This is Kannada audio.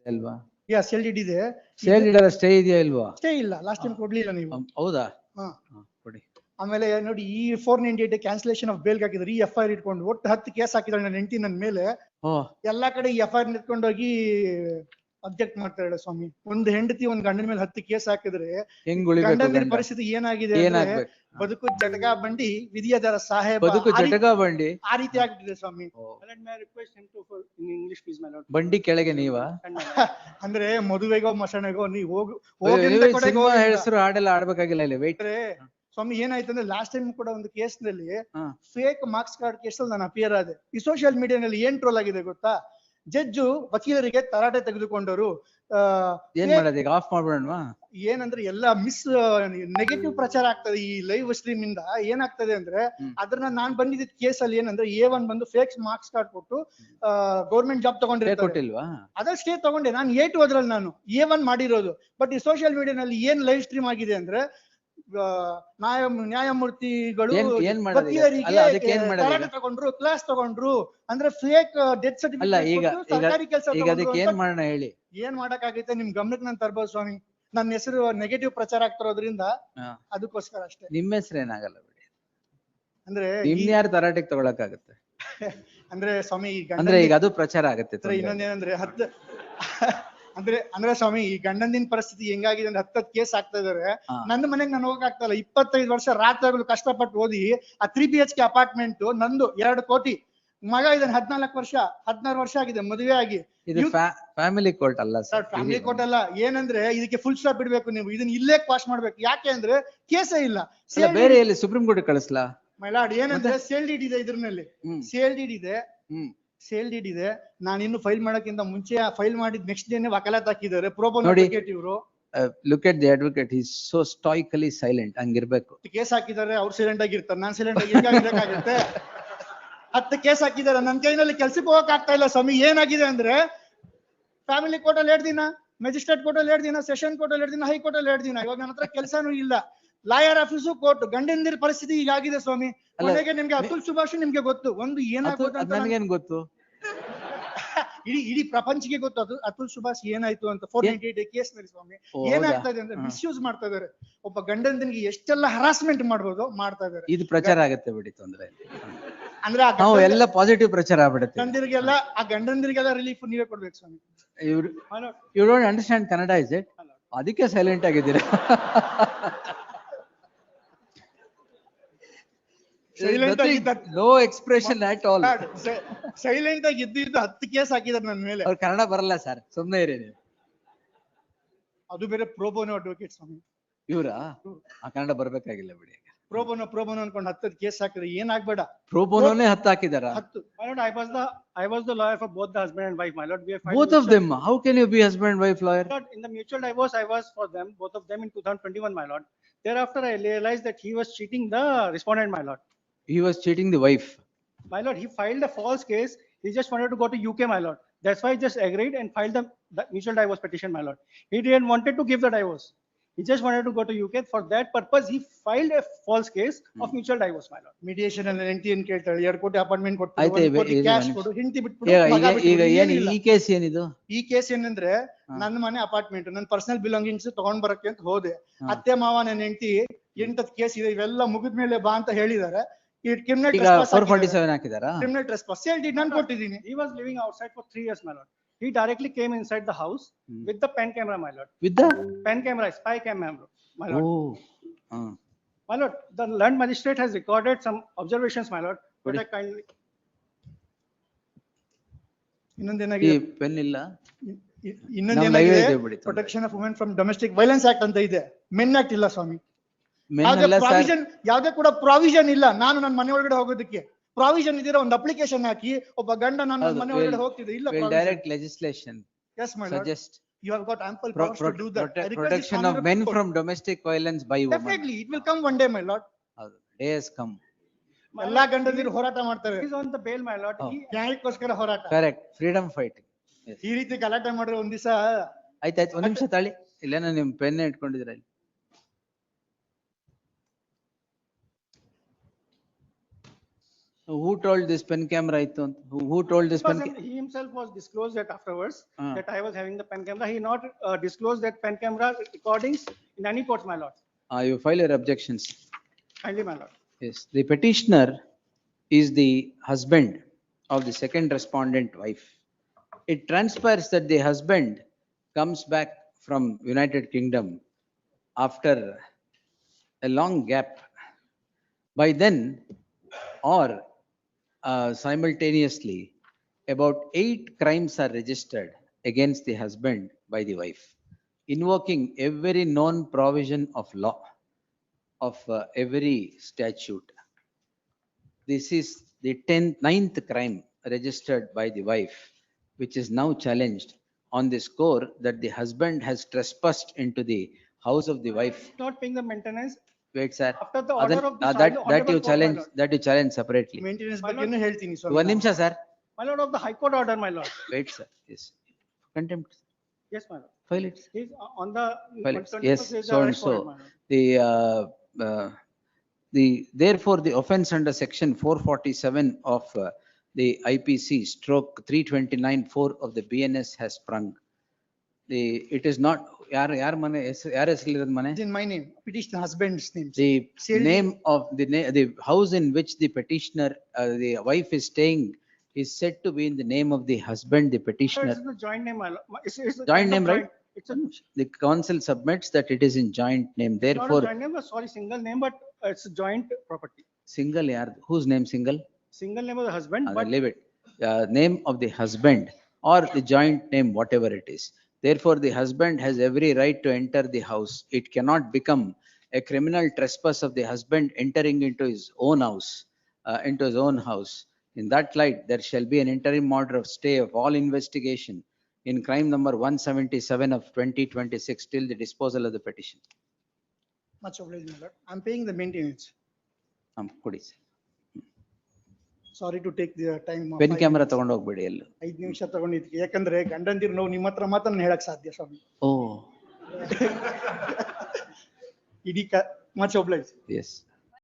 ಅಲ್ವಾ? CLDD ಇದೆ. CLDD ಸ್ಟೇ ಇದೆಯಾ ಇಲ್ವಾ? ಸ್ಟೇ ಇಲ್ಲ, ಲಾಸ್ಟ್ ಟೈಮ್ ಕೊಡ್ಲಿಲ್ಲ ನೀವು. ಹೌದಾ? ಹಾ ಕೊಡಿ. ಆಮೇಲೆ ನೋಡಿ ಈ 498 ಕ್ಯಾನ್ಸಲೇಷನ್ ಆಫ್ ಬೇಲ್ ಹಾಕಿದ್ರು. ಈ FIR ಇಟ್ಕೊಂಡು ಒಟ್ಟು 10 ಕೇಸ್ ಹಾಕಿದ್ರೆ ನನ್ನ ಹೆಂಡತಿ ನನ್ನ ಮೇಲೆ. ಎಲ್ಲಾ ಕಡೆ ಈ FIR ನಿಂತ್ಕೊಂಡೋಗಿ ಅಬ್ಜೆಕ್ಟ್ ಮಾಡ್ತಾರೆ ಸ್ವಾಮಿ. ಒಂದು ಹೆಂಡತಿ ಒಂದ್ ಗಂಡನ ಮೇಲೆ 10 ಕೇಸ್ ಹಾಕಿದ್ರೆ ಗಂಡನ ಪರಿಸ್ಥಿತಿ ಏನಾಗಿದೆ ಅಂದ್ರೆ ಬದುಕು ಜಟಕ ಬಂಡಿ ವಿಧಿಯದರ ಸಾಹೇಬ ಬದುಕು ಜಟಕ ಬಂಡಿ ಆ ರೀತಿ ಆಗ್ಬಿಟ್ಟಿದೆ ಸ್ವಾಮಿ. ಬಂಡಿ ಕೆಳಗೆ ನೀವಾ? ಅಂದ್ರೆ ಮದುವೆಗೋ ಮಸಣೆಗೋ ನೀವು ಹೆಸರು ಹಾಡೆಲ್ಲ ಆಡ್ಬೇಕಾಗಿಲ್ಲ ಇಲ್ಲಿ. ವೇಟ್ ಸ್ವಾಮಿ ಏನಾಯ್ತು ಅಂದ್ರೆ ಲಾಸ್ಟ್ ಟೈಮ್ ಕೂಡ ಒಂದು ಕೇಸ್ ನಲ್ಲಿ ಫೇಕ್ ಮಾರ್ಕ್ಸ್ ಕಾರ್ಡ್ ಕೇಸ್ ಅಲ್ಲಿ ನಾನು ಅಪಿಯರ್ ಆದೆ. ಈ ಸೋಷಿಯಲ್ ಮೀಡಿಯಾನಲ್ಲಿ ಏನ್ ಟ್ರೋಲ್ ಆಗಿದೆ ಗೊತ್ತಾ? ಜಡ್ಜು ವಕೀಲರಿಗೆ ತರಾಟೆ ತೆಗೆದುಕೊಂಡರು. ಏನ್ ಮಾಡೋದು ಈಗ? ಆಫ್ ಮಾಡ್ಬಿಡೋಣ. ಏನಂದ್ರೆ ಎಲ್ಲ ನೆಗೆಟಿವ್ ಪ್ರಚಾರ ಆಗ್ತದೆ ಈ ಲೈವ್ ಸ್ಟ್ರೀಮ್ ಇಂದ. ಏನಾಗ್ತದೆ ಅಂದ್ರೆ ಅದ್ರನ್ನ ನಾನ್ ಬಂದಿದ್ದ ಕೇಸ್ ಅಲ್ಲಿ ಏನಂದ್ರೆ A1 ಬಂದು ಫೇಕ್ ಮಾರ್ಕ್ಸ್ ಕಾರ್ಡ್ ಕೊಟ್ಟು ಗೌರ್ಮೆಂಟ್ ಜಾಬ್ ತಗೊಂಡಿರ್ತಾರೆ. ಅದ್ರ ಸ್ಟೇ ತಗೊಂಡೆ ನಾನು. A2 ಅದ್ರಲ್ಲಿ ನಾನು A1 ಮಾಡಿರೋದು. ಬಟ್ ಈ ಸೋಷಿಯಲ್ ಮೀಡಿಯಾನಲ್ಲಿ ಏನ್ ಲೈವ್ ಸ್ಟ್ರೀಮ್ ಆಗಿದೆ ಅಂದ್ರೆ ನ್ಯಾಯಮೂರ್ತಿಗಳು ವಕೀಲರಿಗೆ ತಗೊಂಡ್ರು, ಕ್ಲಾಸ್ ತಗೊಂಡ್ರು, ಅಂದ್ರೆ ಫೇಕ್ ಡೆತ್ ಸರ್ಟಿಫಿಕೇಟ್ ಸರ್ಕಾರಿ ಕೆಲಸ. ಏನ್ ಮಾಡೋಣ ಹೇಳಿ? ಏನ್ ಮಾಡಕ್ಕಾಗೈತೆ ನಿಮ್ ಗಮನಕ್ಕೆ ನಾನು ತರ್ಬೋದು ಸ್ವಾಮಿ. ನನ್ನ ಹೆಸರು ನೆಗೆಟಿವ್ ಪ್ರಚಾರ ಆಗ್ತಿರೋದ್ರಿಂದ ಅದಕ್ಕೋಸ್ಕರ ಅಷ್ಟೇ. ನಿಮ್ಮ ಹೆಸರು ಏನಾಗಲ್ಲ ಬಿಡಿ. ಅಂದ್ರೆ ಯಾರು ತರಾಟೆಗೆ ತಗೊಳಕಾಗತ್ತೆ? ಅಂದ್ರೆ ಸ್ವಾಮಿ ಅಂದ್ರೆ ಈಗ ಅದು ಪ್ರಚಾರ ಆಗತ್ತೆ. ಇನ್ನೊಂದೇನಂದ್ರೆ ಅಂದ್ರೆ ಸ್ವಾಮಿ ಈ ಗಂಡಂದಿನ ಪರಿಸ್ಥಿತಿ ಹೆಂಗಾಗಿದೆ ಅಂದ್ರೆ 10 ಕೇಸ್ ಆಗ್ತಾ ಇದಾರೆ. ನನ್ನ ಮನೆಗೆ ನಾನು ಹೋಗಕ್ ಆಗ್ತಾ ಇಲ್ಲ. 25 ವರ್ಷ ರಾತ್ರಿಗಳು ಕಷ್ಟಪಟ್ಟು ಓದಿ ಆ 3 BHK ಅಪಾರ್ಟ್ಮೆಂಟ್ ನಂದು 2 ಕೋಟಿ. ಮಗ ಇದ್ದಾನೆ 14 ವರ್ಷ 16 ವರ್ಷ ಆಗಿದೆ ಮದುವೆ ಆಗಿ. ಫ್ಯಾಮಿಲಿ ಕೋರ್ಟ್ ಅಲ್ಲ ಸರ್, ಫ್ಯಾಮಿಲಿ ಕೋರ್ಟ್ ಅಲ್ಲ. ಏನಂದ್ರೆ ಇದಕ್ಕೆ ಫುಲ್ ಸ್ಟಾಪ್ ಬಿಡ್ಬೇಕು ನೀವು. ಇದನ್ನ ಇಲ್ಲೇ ಕ್ವಾಶ್ ಮಾಡ್ಬೇಕು. ಯಾಕೆ ಅಂದ್ರೆ ಕೇಸೇ ಇಲ್ಲ. ಬೇರೆ ಎಲ್ಲಿ ಸುಪ್ರೀಂ ಕೋರ್ಟ್ ಕಳಿಸ್ಲಾ ಮೈಲಾಡ್? ಏನಂದ್ರೆ CLDD ಇದೆ ಇದ್ರಲ್ಲಿ. CLDD ಇದೆ. ನಾನು ಇನ್ನು ಫೈಲ್ ಮಾಡಕ್ಕಿಂತ ಮುಂಚೆ ಫೈಲ್ ಮಾಡಿದ ನೆಕ್ಸ್ಟ್ ಡೇನೆ ವಕಾಲತ್ ಹಾಕಿದ್ದಾರೆ. ಪ್ರೋಬೋನೋ ಅಡ್ವೊಕೇಟ್ ಇವರು. Look at the advocate, he is so stoically silent. ಹಂಗಿರ್ಬೇಕು. ಕೇಸ್ ಹಾಕಿದ್ದಾರೆ, ಅವ್ರು ಸೈಲೆಂಟ್ ಆಗಿರ್ತಾರೆ, ನಾನ್ ಸೈಲೆಂಟ್ ಆಗಿರ್ಬೇಕಾಗುತ್ತೆ. 10 ಕೇಸ್ ಹಾಕಿದ್ದಾರೆ. ನನ್ನ ಕೈನಲ್ಲಿ ಕೆಲ್ಸಕ್ಕೆ ಹೋಗಕ್ ಆಗ್ತಾ ಇಲ್ಲ ಸ್ವಾಮಿ. ಏನಾಗಿದೆ ಅಂದ್ರೆ ಫ್ಯಾಮಿಲಿ ಕೋರ್ಟ್ ಅಲ್ಲಿ 2 ದಿನ, ಮ್ಯಾಜಿಸ್ಟ್ರೇಟ್ ಕೋರ್ಟ್ ಅಲ್ಲಿ 2 ದಿನ, ಸೆಷನ್ ಕೋರ್ಟ್ ಅಲ್ಲಿ 2 ದಿನ, ಹೈಕೋರ್ಟ್ ಅಲ್ಲಿ 2 ದಿನ. ಇವಾಗ ನನ್ನ ಹತ್ರ ಕೆಲಸನೂ ಇಲ್ಲ. ಲಾಯರ್ ಆಫೀಸು, ಕೋರ್ಟ್, ಗಂಡಂದಿರ ಪರಿಸ್ಥಿತಿ ಹೀಗಾಗಿದೆ ಸ್ವಾಮಿ. ಕೊನೆಗೆ ನಿಮ್ಗೆ ಅತುಲ್ ಸುಭಾಷ್ ನಿಮ್ಗೆ ಗೊತ್ತು. ಒಂದು ಏನಾಗುತ್ತೆ ಅಂತ ನನಗೇನ್ ಗೊತ್ತು? ಇಡೀ ಪ್ರಪಂಚಕ್ಕೆ ಗೊತ್ತು ಅದು ಅತುಲ್ ಸುಭಾಷ್ ಏನಾಯ್ತು ಅಂತ. 498 ಕೇಸ್ ನಲ್ಲಿ ಸ್ವಾಮಿ ಏನಾಗ್ತಾ ಇದೆ ಅಂದ್ರೆ ಮಿಸ್ಯೂಸ್ ಮಾಡ್ತಾ ಇದಾರೆ. ಒಬ್ಬ ಗಂಡಂದಿನಿಗೆ ಎಷ್ಟೆಲ್ಲ ಹರಾಸ್ಮೆಂಟ್ ಮಾಡ್ಬೋದು ಮಾಡ್ತಾ ಇದಾರೆ. ಇದು ಪ್ರಚಾರ ಆಗತ್ತೆ ಬಿಡಿ, ತೊಂದ್ರೆ ಅಂದ್ರೆ ಎಲ್ಲ ಪಾಸಿಟಿವ್ ಪ್ರಚಾರ ಆಗ್ಬಿಡುತ್ತೆ. ಗಂಡಂದಿರಿಗೆಲ್ಲ ಆ ಗಂಡಂದಿರಿಗೆಲ್ಲ ರಿಲೀಫ್ ನೀವೇ ಕೊಡ್ಬೇಕು ಸ್ವಾಮಿ. You don't understand Kannada is it? ಅದಕ್ಕೆ ಸೈಲೆಂಟ್ ಆಗಿದ್ದೀರಾ. No expression at all. Silent ಆಗಿ ಇದ್ದಿದ್ದು 10 ಕೇಸ್ ಹಾಕಿದಾರೆ ನನ್ನ ಮೇಲೆ. ಅವ್ರು ಕನ್ನಡ ಬರಲ್ಲ ಸರ್, ಸುಮ್ಮನೆ ಇರಿ ನೀವು. ಅದು ಬೇರೆ ಪ್ರೋಬೋನೋ ಅಡ್ವೊಕೇಟ್ ಸ್ವಾಮಿ. ಇವ್ರಾ? ಕನ್ನಡ ಬರ್ಬೇಕಾಗಿಲ್ಲ ಬಿಡಿ. ಪ್ರೋಬೋನೋ ಅನ್ಕೊಂಡು 10 ಕೇಸ್ ಹಾಕಿದ್ರೆ ಏನಾಗ್ಬೇಡ. ಪ್ರೋಬೋನೋನೇ 10 ಹಾಕಿದಾರ? I was the lawyer for both the husband and wife, my lord. Both of them? How can you be husband and wife lawyer? In the mutual divorce, I was for them, both of them in 2021, my lord. Thereafter, I realized that he was cheating the respondent, my lord. He was cheating the wife? My lord, he filed a false case. He just wanted to go to UK, my lord. That's why he just agreed and filed the mutual divorce petition, my lord. He didn't wanted to give the divorce. He just wanted to go to UK. For that purpose, he filed a false case of mutual divorce, my lord. Mediation ಅಲ್ಲಿ ಹೆಂಡತಿ ಏನ್ ಕೇಳ್ತಾಳೆ, 2 ಕೋಟಿ ಅಪಾರ್ಟ್ಮೆಂಟ್ ಕೊಟ್ಟು ಕ್ಯಾಶ್ ಕೊಡು, ಹೆಂಡತಿ ಬಿಟ್ಬಿಡು. ಈಗ ಈ ಕೇಸ್ ಏನಿದು? ಈ ಕೇಸ್ ಏನಂದ್ರೆ ನನ್ನ ಮನೆ ಅಪಾರ್ಟ್ಮೆಂಟ್, ನನ್ನ ಪರ್ಸನಲ್ ಬಿಲಾಂಗಿಂಗ್ಸ್ ತಗೊಂಡ್ ಬರಕ್ಕೆ ಅಂತ ಹೋದೆ. ಅತ್ತೆ ಮಾವ ನನ್ನ ಹೆಂಡತಿ 8 ಕೇಸ್ ಇದೆ, ಇವೆಲ್ಲ ಮುಗಿದ್ಮೇಲೆ ಬಾ ಅಂತ ಹೇಳಿದ್ದಾರೆ. Criminal trespass ನಾನು ಕೊಟ್ಟಿದ್ದೀನಿ. He was living outside for 3 years, my lord. He directly came inside the house with the pen camera, my lord. With the pen camera, spy camera, my lord. Oh. My lord, the land magistrate has recorded some observations, my lord. But I kindly. ಇನ್ನೊಂದೇನಾಗಿದೆ? ಪೆನ್ ಇಲ್ಲ. ಇನ್ನೊಂದೇನಾಗಿದೆ? Protection of women from domestic violence act ಅಂತ ಇದೆ. ಮೆನ್ ಆಕ್ಟ್ ಇಲ್ಲ ಸ್ವಾಮಿ. ಯಾವ್ದೇ ಕೂಡ ಪ್ರಾವಿಷನ್ ಇಲ್ಲ. ನಾನು ನನ್ನ ಮನೆ ಒಳಗಡೆ ಹೋಗೋದಕ್ಕೆ ಪ್ರಾವಿಷನ್ ಇದೀರ ಒಂದು ಅಪ್ಲಿಕೇಶನ್ ಹಾಕಿ ಒಬ್ಬ ಗಂಡ ನನ್ನ ಮನೆ ಒಳಗಡೆ ಹೋಗ್ತಿದೆ. ಇಲ್ಲ, direct legislation. Yes, my lord. Suggest you have got ample powers to do that. Protection of men from domestic violence by women. Definitely it will come one day, my lord. Day has come. ಎಲ್ಲಾ ಗಂಡಂದಿರು ಹೋರಾಟ ಮಾಡ್ತಾರೆ. He is on the bail, my lord. ನ್ಯಾಯಕ್ಕೋಸ್ಕರ ಹೋರಾಟ. Correct. Freedom fighting. ಈ ರೀತಿ ಗಲಾಟೆ ಮಾಡಿದ್ರೆ ಒಂದ್ ದಿವಸ ಆಯ್ತಾಯ್ತು. ಒಂದ್ ನಿಮಿಷ ತಾಳಿ. ಇಲ್ಲೇನೋ ನಿಮ್ ಪೆನ್ ಇಟ್ಕೊಂಡಿದ್ರ ಇಲ್ಲಿ. Who told this pen camera iತ್ತು ಅಂತ? Who told this pen? Because he himself was disclosed that afterwards, Ah. that I was having the pen camera. He not disclosed that pen camera recordings in any court, my lord. You file your objections. Kindly, my lord. Yes, the petitioner is the husband of the second respondent wife. It transpires that the husband comes back from United Kingdom after a long gap. By then, or simultaneously, about 8 crimes are registered against the husband by the wife, invoking every known provision of law, of every statute. This is the 9th crime registered by the wife, which is now challenged on the score that the husband has trespassed into the house of the wife. Not paying the maintenance. Wait, sir. After the order of the That honorable you court, my challenge, lord. that you challenge separately. Maintenance My ಬಗ್ಗೆನೂ ಹೇಳ್ತೀನಿ ಸ್ವಾಮಿ. One ನಿಮಿಷ, sir. My lord of the High Court order, my lord. Wait, sir. Yes. Contempt. Yes, my lord. File it. He's on the. File it. 21st Yes, is the so and arrest warrant, so. my lord. Therefore, the offense under section 447 of the IPC stroke 329(4) of the BNS has sprung. It is not, ಯಾರ ಮನೆ ಹೆಸರು, ಯಾರ ಹೆಸರಿರೋದು ಮನೆ? It's in my name, petition husband's name. The Sale- name of the house in which the petitioner, the wife is staying is said to be in the name of the husband, the Sir, petitioner. it's the joint name, my lord. It's a Joint kind of name, right? It's a, The council submits that it is in joint name, not a therefore, joint name, sorry, single name, but it's a joint property. single, whose name single? Single name of the husband, but Leave it. Name of the husband or the joint name, whatever it is. Therefore, the husband has every right to enter the house. It cannot become a criminal trespass of the husband entering into his own house. In that light, there shall be an interim order of stay of all investigation in crime number 177 of 2026 till the disposal of the petition. Much obliged, my lord. I'm paying the maintenance. ಕೊಡಿ sir. Sorry to take the time. of pen 5 camera minutes. ತಗೊಂಡು ಹೋಗ್ಬೇಡಿ ಎಲ್ಲ. 5 ನಿಮಿಷ ತಗೊಂಡಿದ್ವಿ, ಯಾಕಂದ್ರೆ ಗಂಡಂದಿರು ನೋವು ನಿಮ್ಮ ಹತ್ರ ಮಾತ್ರ ನಾನು ಹೇಳಕ್ ಸಾಧ್ಯ ಸ್ವಾಮಿ. ಓ, ಇಡೀ ಮಚ್ obliged. yes.